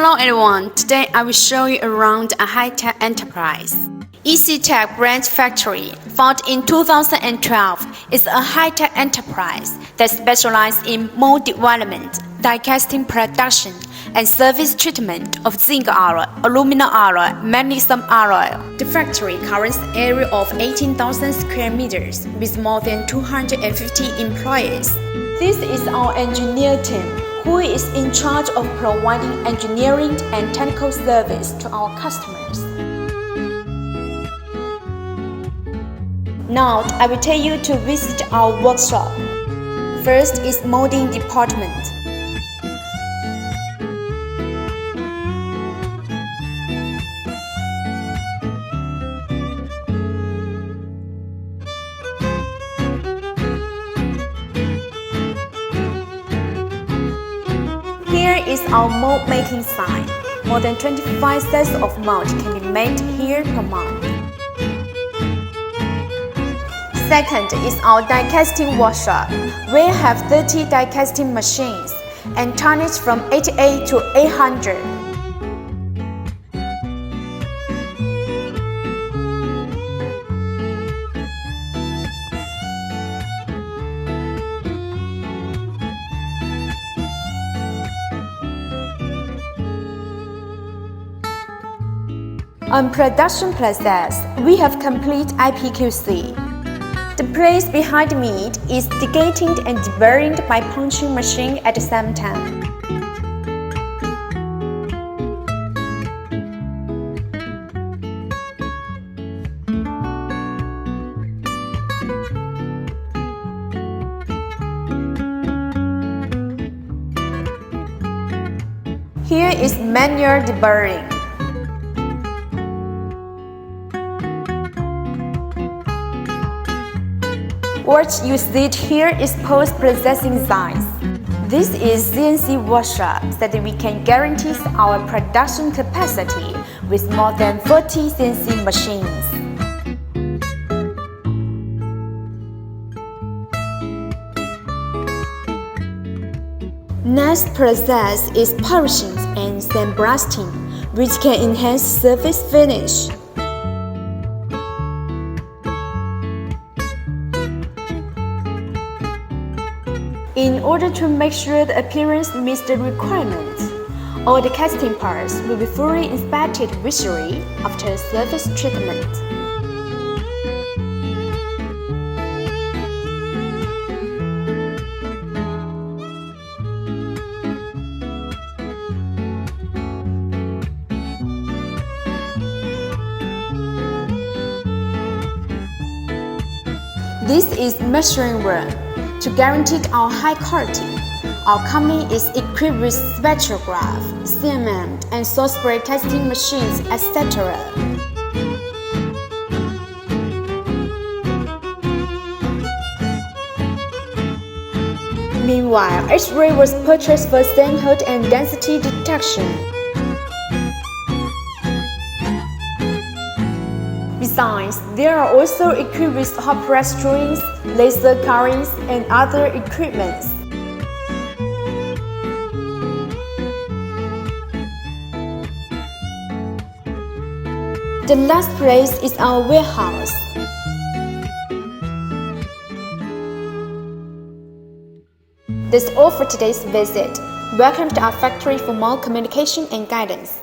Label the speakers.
Speaker 1: Hello everyone, today I will show you around a high-tech enterprise. ECTech Branch Factory, founded in 2012, is a high-tech enterprise that specializes in mold development, die-casting production, and service treatment of zinc alloy, aluminum alloy, magnesium alloy. The factory covers an area of 18,000 square meters with more than 250 employees. This is our engineer team, who is in charge of providing engineering and technical service to our customers. Now, I will take you to visit our workshop. First is molding department. Here is our mold making site. More than 25 sets of mold can be made here per month. Second is our die casting workshop. We have 30 die casting machines and tonnage from 88 to 800. On production process, we have complete IPQC. The place behind me is degating and deburring by punching machine at the same time. Here is manual deburring. What you see here is post-processing science. This is CNC workshop so that we can guarantee our production capacity with more than 40 CNC machines. Next process is polishing and sandblasting, which can enhance surface finish. In order to make sure the appearance meets the requirements, all the casting parts will be fully inspected visually after surface treatment. This is measuring room. To guarantee our high quality, our company is equipped with spectrograph, CMM, and salt spray testing machines, etc. Meanwhile, X-ray was purchased for sand hold and density detection. Besides, they are also equipped with hot press drawings, laser cutings, and other equipment. The last place is our warehouse. That's all for today's visit. Welcome to our factory for more communication and guidance.